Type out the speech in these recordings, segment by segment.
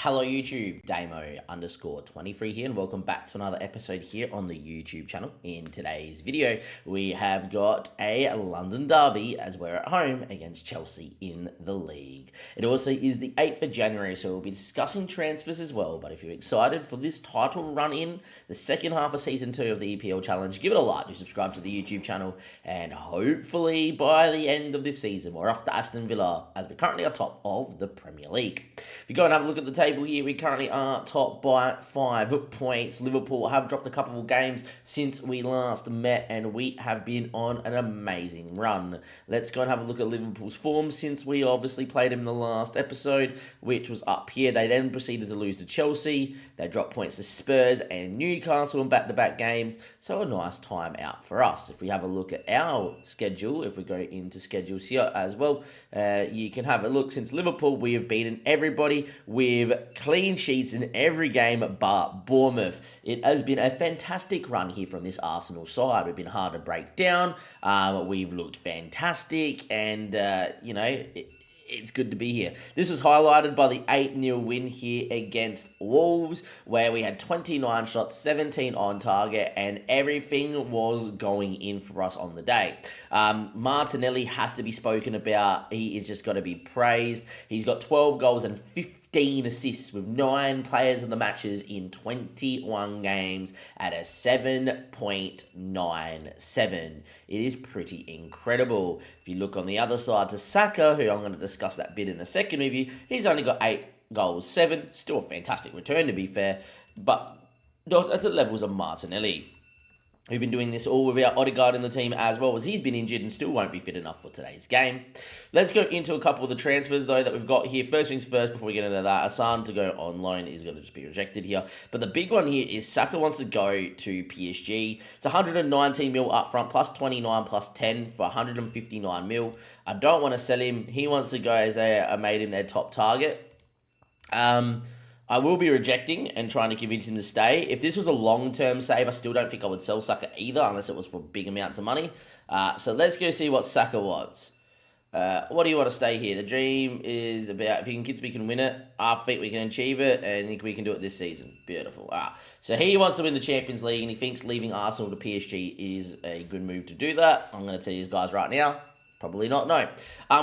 Hello YouTube, Damo_23 here, and welcome back to another episode here on the YouTube channel. In today's video, we have got a London derby as we're at home against Chelsea in the league. It also is the 8th of January, so we'll be discussing transfers as well. But if you're excited for this title run in, the second half of Season 2 of the EPL Challenge, give it a like, do subscribe to the YouTube channel, and hopefully by the end of this season, we're off to Aston Villa as we're currently on top of the Premier League. If you go and have a look at the table here, we currently are top by 5 points. Liverpool have dropped a couple of games since we last met, and we have been on an amazing run. Let's go and have a look at Liverpool's form since we obviously played them in the last episode, which was up here. They then proceeded to lose to Chelsea. They dropped points to Spurs and Newcastle in back-to-back games, so a nice time out for us. If we have a look at our schedule, if we go into schedules here as well, you can have a look. Since Liverpool, we have beaten everybody with clean sheets in every game but Bournemouth. It has been a fantastic run here from this Arsenal side. We've been hard to break down. We've looked fantastic, and it's good to be here. This was highlighted by the 8-0 win here against Wolves, where we had 29 shots, 17 on target, and everything was going in for us on the day. Martinelli has to be spoken about. He is just got to be praised. He's got 12 goals and 15 assists with 9 players of the matches in 21 games at a 7.97. It is pretty incredible. If you look on the other side to Saka, who I'm going to discuss that bit in a second with you, he's only got 8 goals, 7. Still a fantastic return, to be fair, but not at the levels of Martinelli. We've been doing this all without Odegaard in the team as well, as he's been injured and still won't be fit enough for today's game. Let's go into a couple of the transfers, though, that we've got here. First things first, before we get into that, Hassan to go on loan is going to just be rejected here. But the big one here is Saka wants to go to PSG. It's 119 mil up front, plus 29, plus 10 for 159 mil. I don't want to sell him. He wants to go as they made him their top target. I will be rejecting and trying to convince him to stay. If this was a long-term save, I still don't think I would sell Saka either, unless it was for big amounts of money. So let's go see what Saka wants. What do you want to stay here? The dream is about, if you can, kids, we can win it. I think we can achieve it, and we can do it this season. Beautiful. So he wants to win the Champions League, and he thinks leaving Arsenal to PSG is a good move to do that. I'm going to tell you guys right now. Probably not, no.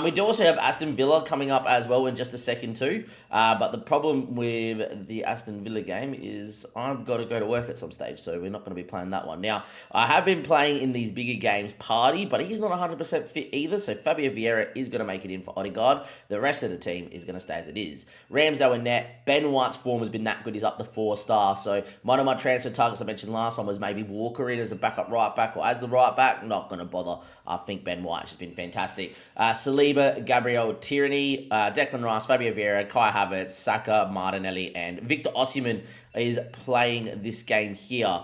We do also have Aston Villa coming up as well in just a second too. But the problem with the Aston Villa game is I've got to go to work at some stage, so we're not going to be playing that one. Now, I have been playing in these bigger games Party, but he's not 100% fit either, so Fabio Vieira is going to make it in for Odegaard. The rest of the team is going to stay as it is. Ramsdale in net. Ben White's form has been that good. He's up to 4-star, so one of my transfer targets I mentioned last time was maybe Walker in as a backup right back or as the right back. Not going to bother. I think Ben White's just been fantastic. Saliba, Gabriel Tierney, Declan Rice, Fabio Vieira, Kai Havertz, Saka, Martinelli, and Victor Osimhen is playing this game here.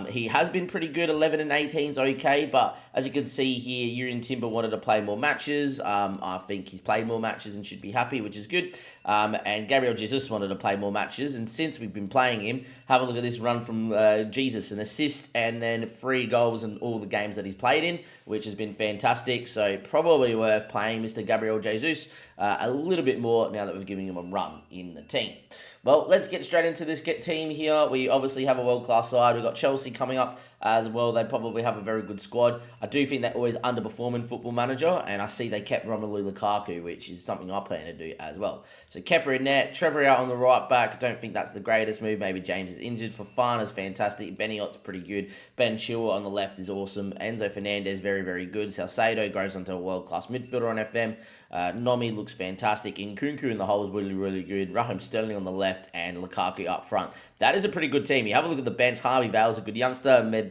He has been pretty good. 11 and 18 is okay, but as you can see here, Yurian Timber wanted to play more matches. I think he's played more matches and should be happy, which is good. And Gabriel Jesus wanted to play more matches, and since we've been playing him, have a look at this run from Jesus, an assist and then 3 goals in all the games that he's played in, which has been fantastic. So probably worth playing Mr. Gabriel Jesus a little bit more now that we're giving him a run in the team. Well, let's get straight into this team here. We obviously have a world-class side. We've got Chelsea coming up as well. They probably have a very good squad. I do think they're always underperforming Football Manager, and I see they kept Romelu Lukaku, which is something I plan to do as well. So Kepa in net, Trevor out on the right back. I don't think that's the greatest move. Maybe James is injured. Fofana's fantastic. Beniot's pretty good. Ben Chilwell on the left is awesome. Enzo Fernandez, very, very good. Salcedo grows onto a world-class midfielder on FM. Nomi looks fantastic. Nkunku in the hole is really, really good. Raheem Sterling on the left and Lukaku up front. That is a pretty good team. You have a look at the bench. Harvey Vale's a good youngster. Mehdi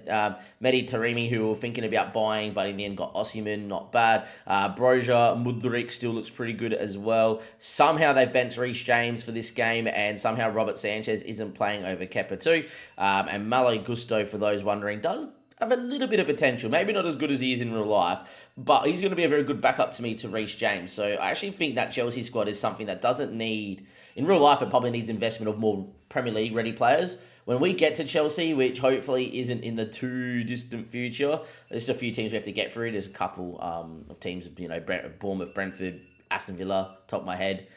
Taremi, who we were thinking about buying, but in the end got Osimhen, not bad. Broja Mudryk still looks pretty good as well. Somehow they've benched Reece James for this game, and somehow Robert Sanchez isn't playing over Kepa too. And Malo Gusto, for those wondering, does have a little bit of potential. Maybe not as good as he is in real life, but he's going to be a very good backup to me to Reece James. So I actually think that Chelsea squad is something that doesn't need... In real life, it probably needs investment of more Premier League ready players. When we get to Chelsea, which hopefully isn't in the too distant future, there's a few teams we have to get through. There's a couple of teams, Bournemouth, Brentford, Aston Villa, top of my head.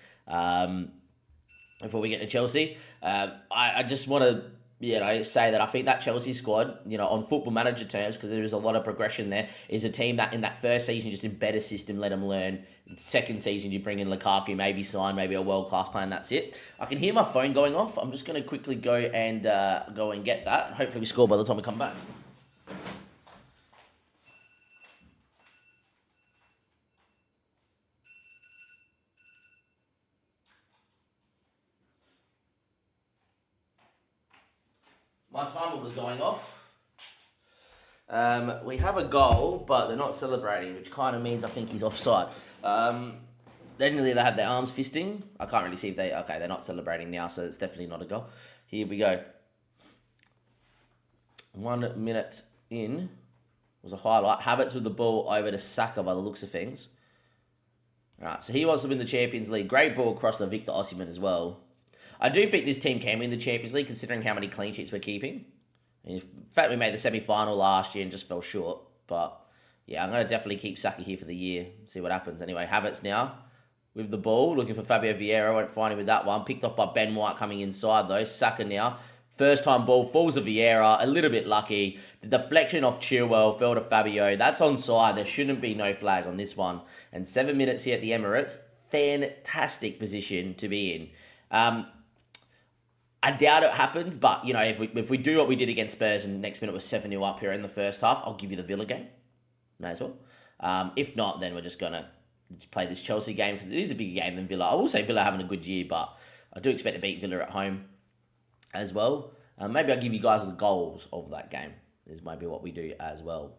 before we get to Chelsea. I just want to say that I think that Chelsea squad, on Football Manager terms, because there's a lot of progression there, is a team that in that first season just in better system, let them learn. Second season you bring in Lukaku, maybe sign, maybe a world class plan. That's it. I can hear my phone going off. I'm just going to quickly go and get that. Hopefully we score by the time we come back. My timer was going off. We have a goal, but they're not celebrating, which kind of means I think he's offside. They have their arms fisting. I can't really see if they're not celebrating now, so it's definitely not a goal. Here we go. 1 minute in was a highlight. Havertz with the ball over to Saka by the looks of things. All right, so he wants to win the Champions League. Great ball across to Victor Osimhen as well. I do think this team can win the Champions League, considering how many clean sheets we're keeping. In fact, we made the semi-final last year and just fell short. But, yeah, I'm going to definitely keep Saka here for the year. See what happens. Anyway, Havertz now with the ball, looking for Fabio Vieira. Won't find him with that one. Picked off by Ben White coming inside, though. Saka now. First time ball, falls to Vieira. A little bit lucky. The deflection off Chilwell fell to Fabio. That's onside. There shouldn't be no flag on this one. And 7 minutes here at the Emirates. Fantastic position to be in. I doubt it happens, but, if we do what we did against Spurs and next minute was 7-0 up here in the first half, I'll give you the Villa game. May as well. If not, then we're just going to play this Chelsea game because it is a bigger game than Villa. I will say Villa having a good year, but I do expect to beat Villa at home as well. Maybe I'll give you guys the goals of that game. This might be what we do as well.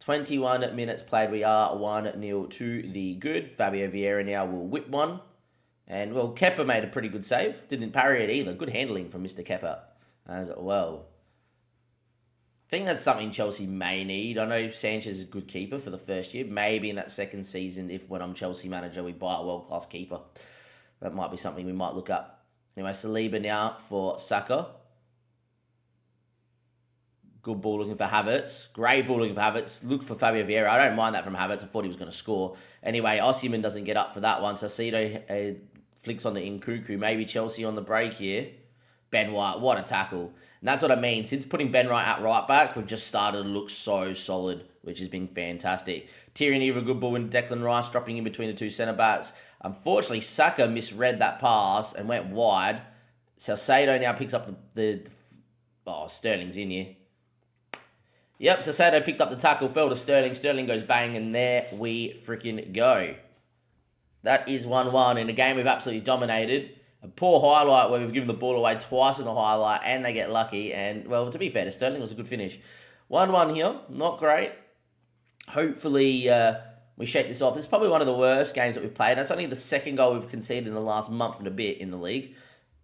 21 minutes played. We are 1-0 to the good. Fabio Vieira now will whip one. And, well, Kepa made a pretty good save. Didn't parry it either. Good handling from Mr. Kepa as well. I think that's something Chelsea may need. I know Sanchez is a good keeper for the first year. Maybe in that second season, when I'm Chelsea manager, we buy a world-class keeper. That might be something we might look at. Anyway, Saliba now for Saka. Good ball looking for Havertz. Great ball looking for Havertz. Look for Fabio Vieira. I don't mind that from Havertz. I thought he was going to score. Anyway, Osimhen doesn't get up for that one. So Cedo flicks on the Nkunku. Maybe Chelsea on the break here. Ben White, what a tackle. And that's what I mean. Since putting Ben White at right back, we've just started to look so solid, which has been fantastic. Tierney with a good ball in Declan Rice, dropping in between the two centre-backs. Unfortunately, Saka misread that pass and went wide. Salcedo now picks up Sterling's in here. Yep, Salcedo picked up the tackle, fell to Sterling. Sterling goes bang, and there we freaking go. That is 1-1 in a game we've absolutely dominated. A poor highlight where we've given the ball away twice in the highlight and they get lucky. And, well, to be fair to Sterling, it was a good finish. 1-1 here. Not great. Hopefully we shake this off. This is probably one of the worst games that we've played. That's only the second goal we've conceded in the last month and a bit in the league.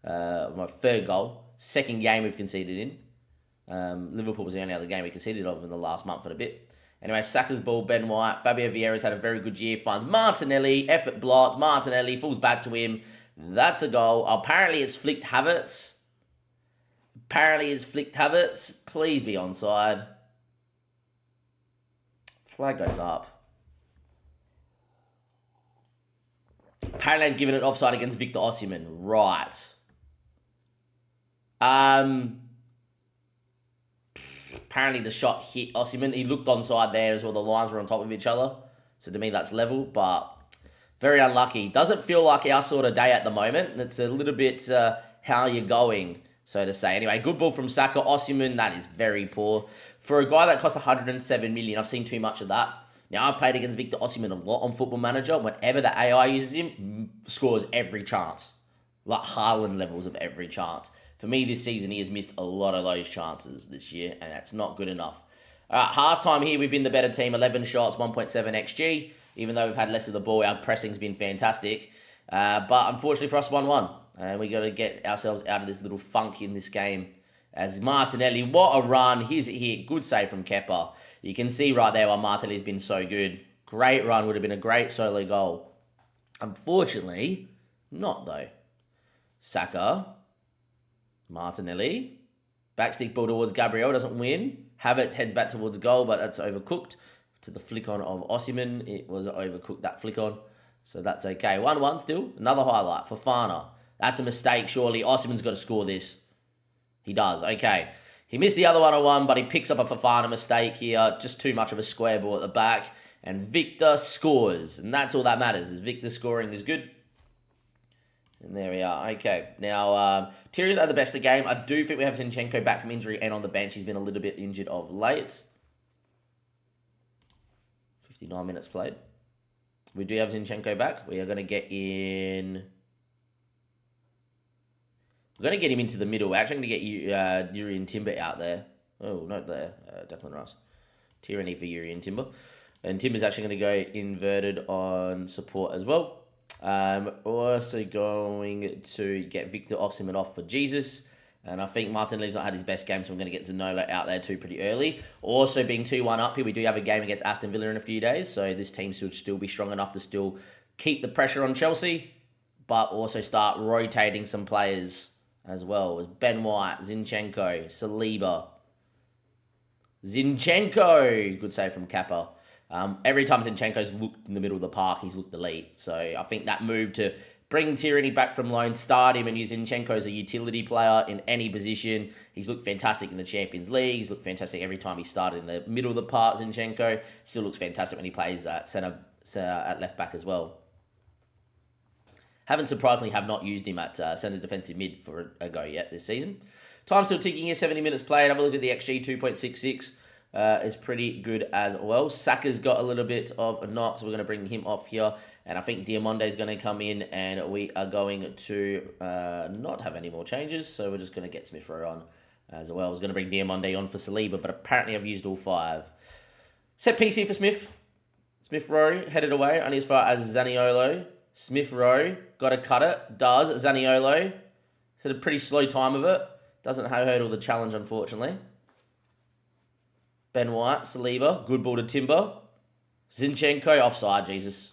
My third goal. Second game we've conceded in. Liverpool was the only other game we conceded of in the last month and a bit. Anyway, Saka's ball, Ben White. Fabio Vieira's had a very good year. Finds Martinelli. Effort blocked. Martinelli falls back to him. That's a goal. Apparently it's flicked Havertz. Please be onside. Flag goes up. Apparently they've given it offside against Victor Osimhen. Right. Apparently the shot hit Osimhen. He looked onside there as well. The lines were on top of each other. So to me that's level, but very unlucky. Doesn't feel like our sort of day at the moment. And it's a little bit how you're going, so to say. Anyway, good ball from Saka. Osimhen, that is very poor. For a guy that costs 107 million, I've seen too much of that. Now, I've played against Victor Osimhen a lot on Football Manager. Whenever the AI uses him, scores every chance. Like Haaland levels of every chance. For me, this season, he has missed a lot of those chances this year, and that's not good enough. Half-time here, we've been the better team. 11 shots, 1.7 XG. Even though we've had less of the ball, our pressing's been fantastic. But unfortunately for us, 1-1. And we got to get ourselves out of this little funk in this game. As Martinelli, what a run. Here's it here. Good save from Kepa. You can see right there why Martinelli's been so good. Great run. Would have been a great solo goal. Unfortunately, not though. Saka. Martinelli. Backstick ball towards Gabriel. Doesn't win. Havertz heads back towards goal, but that's overcooked. To the flick on of Osimhen. It was overcooked, that flick on. So that's okay. 1-1 still. Another highlight. Fofana. That's a mistake, surely. Osimhen's got to score this. He does. Okay. He missed the other 1-on-1, but he picks up a Fofana mistake here. Just too much of a square ball at the back. And Victor scores. And that's all that matters, is Victor scoring is good. And there we are. Okay. Now, Thierry's not the best of the game. I do think we have Zinchenko back from injury and on the bench. He's been a little bit injured of late. 59 minutes played. We do have Zinchenko back. We are going to get in... We're going to get him into the middle. We're actually going to get Yuri and Timber out there. Oh, not there. Declan Rice. Tyranny for Yuri and Timber. And Timber's actually going to go inverted on support as well. Also going to get Victor Osimhen off for Jesus. And I think Martinelli's not had his best game, so I'm going to get Zanola out there too pretty early. Also being 2-1 up here, we do have a game against Aston Villa in a few days. So this team should still be strong enough to still keep the pressure on Chelsea. But also start rotating some players as well as Ben White, Zinchenko, Saliba. Zinchenko! Good save from Kappa. Every time Zinchenko's looked in the middle of the park, he's looked elite. So I think that move to bring Tierney back from loan, start him and use Zinchenko as a utility player in any position. He's looked fantastic in the Champions League. He's looked fantastic every time he started in the middle of the park, Zinchenko. Still looks fantastic when he plays at centre at left back as well. Haven't surprisingly have not used him at centre defensive mid for a go yet this season. Time still ticking here, 70 minutes played. Have a look at the XG, 2.66. Is pretty good as well. Saka's got a little bit of a knock, so we're going to bring him off here. And I think Diamonde is going to come in, and we are going to not have any more changes. So we're just going to get Smith Rowe on as well. I was going to bring Diamonde on for Saliba, but apparently I've used all 5. Set piece here for Smith. Smith Rowe headed away, only as far as Zaniolo. Smith Rowe, got to cut it. Does. Zaniolo. It's had a pretty slow time of it. Doesn't hurdle the challenge, unfortunately. Ben White, Saliba, good ball to Timber. Zinchenko, offside, Jesus.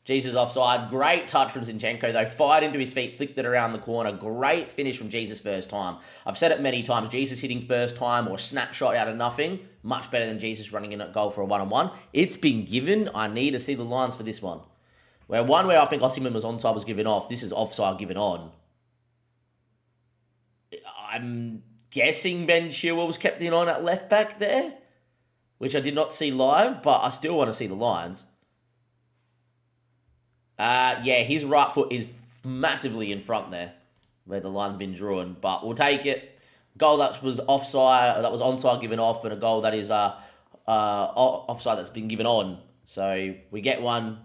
Jesus offside. Great touch from Zinchenko, though. Fired into his feet, flicked it around the corner. Great finish from Jesus first time. I've said it many times. Jesus hitting first time or snapshot out of nothing. Much better than Jesus running in at goal for a 1-on-1. It's been given. I need to see the lines for this one. Where I think Osimhen was onside was given off. This is offside given on. I'm guessing Ben Chilwell was kept in on at left back there, which I did not see live, but I still want to see the lines. Yeah, his right foot is massively in front there, where the line's been drawn, but we'll take it. Goal that was offside, that was onside given off, and a goal that is offside that's been given on. So we get one.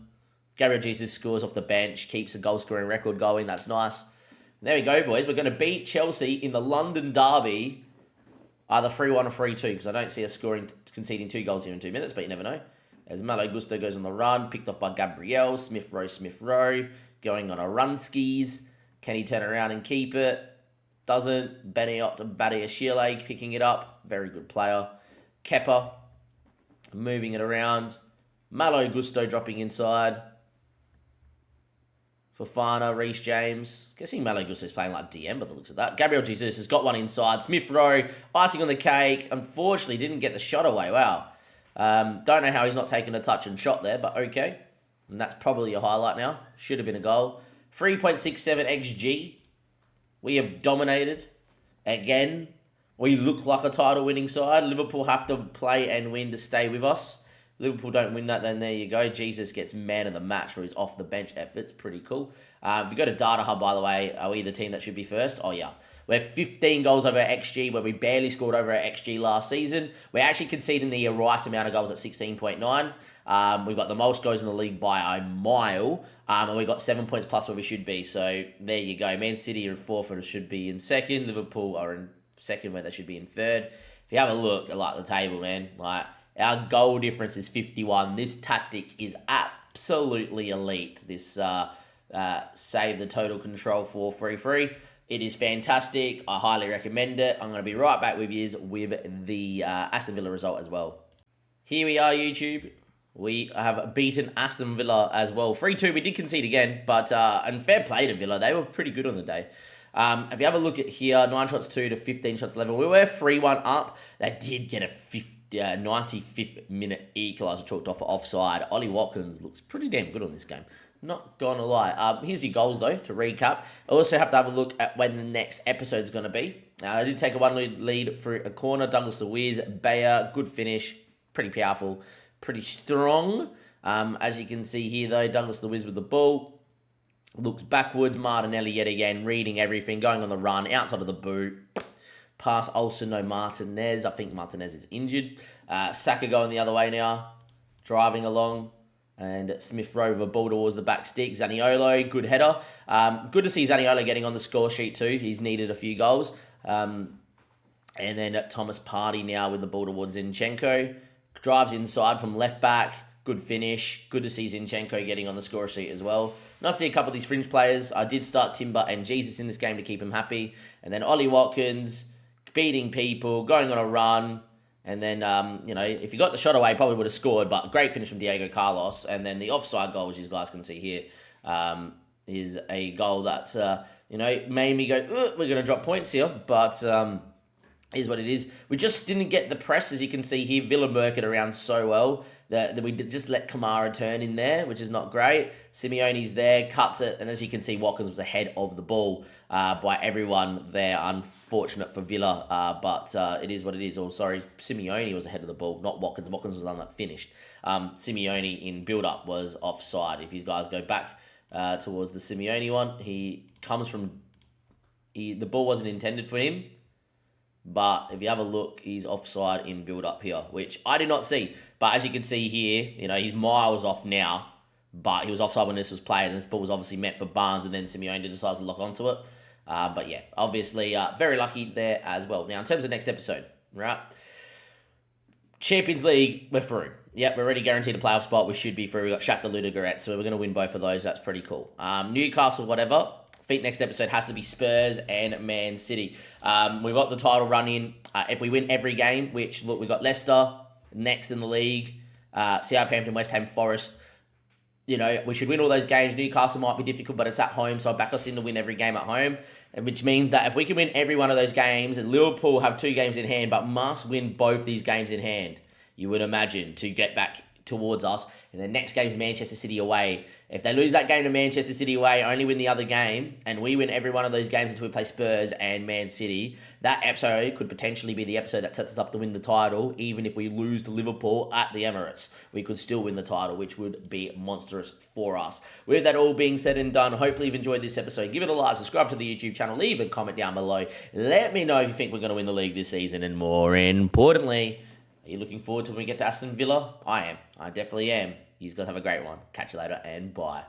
Gabriel Jesus scores off the bench, keeps a goal-scoring record going. That's nice. And there we go, boys. We're going to beat Chelsea in the London derby, either 3-1 or 3-2, because I don't see us conceding 2 goals here in 2 minutes, but you never know. As Malo Gusto goes on the run, picked off by Gabriel. Smith Rowe, going on a run skis. Can he turn around and keep it? Doesn't. Beniot Badiashile picking it up. Very good player. Kepa moving it around. Malo Gusto dropping inside. Fofana, Reece James. Guessing Malo Gusto is playing like DM by the looks of that. Gabriel Jesus has got one inside. Smith Rowe, icing on the cake. Unfortunately, didn't get the shot away. Wow. Don't know how he's not taken a touch and shot there, but okay. And that's probably a highlight now. Should have been a goal. 3.67 XG. We have dominated. Again, we look like a title-winning side. Liverpool have to play and win to stay with us. Liverpool don't win that, then there you go. Jesus gets man of the match for his off-the-bench efforts. Pretty cool. If you go to Data Hub, by the way, are we the team that should be first? Oh, yeah. We're 15 goals over XG, where we barely scored over our XG last season. We're actually conceding the right amount of goals at 16.9. We've got the most goals in the league by a mile, and we've got 7 points plus where we should be. So there you go. Man City are in fourth and should be in second. Liverpool are in second where they should be in third. If you have a look at like the table, man, like our goal difference is 51. This tactic is absolutely elite. This save the total control 4-3-3. It is fantastic. I highly recommend it. I'm going to be right back with you with the Aston Villa result as well. Here we are, YouTube. We have beaten Aston Villa as well. 3-2, we did concede again, but and fair play to Villa. They were pretty good on the day. If you have a look at here, 9 shots 2 to 15 shots 11. We were 3-1 up. They did get a 95th minute equaliser chalked off for offside. Ollie Watkins looks pretty damn good on this game. Not gonna lie. Here's your goals though, to recap. I also have to have a look at when the next episode's gonna be. I did take a 1 lead through a corner. Douglas Luiz, Bayer, good finish, pretty powerful, pretty strong. As you can see here though, Douglas Luiz with the ball. Looks backwards, Martinelli yet again, reading everything, going on the run, outside of the boot. Pass also no Martinez. I think Martinez is injured. Saka going the other way now, driving along. And Smith Rowe with a ball towards the back stick. Zaniolo, good header. Good to see Zaniolo getting on the score sheet too. He's needed a few goals. And then Thomas Partey now with the ball towards Zinchenko. Drives inside from left back. Good finish. Good to see Zinchenko getting on the score sheet as well. Nice to see a couple of these fringe players. I did start Timber and Jesus in this game to keep him happy. And then Ollie Watkins beating people, going on a run. And then, if he got the shot away, probably would have scored. But great finish from Diego Carlos. And then the offside goal, which you guys can see here, is a goal that, made me go, we're going to drop points here. But is what it is. We just didn't get the press, as you can see here. Villa work it around so well that we just let Kamara turn in there, which is not great. Simeone's there, cuts it. And as you can see, Watkins was ahead of the ball by everyone there. Unfortunate for Villa, but it is what it is. Oh, sorry, Simeone was ahead of the ball, not Watkins. Watkins was on that finished. Simeone in build-up was offside. If you guys go back towards the Simeone one, he comes from... the ball wasn't intended for him, but if you have a look, he's offside in build-up here, which I did not see. But as you can see here, he's miles off now, but he was offside when this was played, and this ball was obviously meant for Barnes, and then Simeone decides to lock onto it. But yeah, obviously very lucky there as well. Now, in terms of next episode, right? Champions League, we're through. Yep, we're already guaranteed a playoff spot. We should be through. We got Shakhtar Ludogorets, so we're going to win both of those. That's pretty cool. Newcastle, whatever. I think next episode has to be Spurs and Man City. We've got the title run in. If we win every game, which, look, we've got Leicester next in the league, Southampton, West Ham, Forest. We should win all those games. Newcastle might be difficult, but it's at home, so I back us in to win every game at home, which means that if we can win every one of those games, and Liverpool have 2 games in hand, but must win both these games in hand, you would imagine, to get back towards us. And the next game is Manchester City away. If they lose that game to Manchester City away, only win the other game, and we win every one of those games until we play Spurs and Man City, that episode could potentially be the episode that sets us up to win the title. Even if we lose to Liverpool at the Emirates, we could still win the title, which would be monstrous for us. With that all being said and done, hopefully you've enjoyed this episode. Give it a like, subscribe to the YouTube channel, leave a comment down below. Let me know if you think we're going to win the league this season, and more importantly, are you looking forward to when we get to Aston Villa? I am. I definitely am. You guys have a great one. Catch you later, and bye.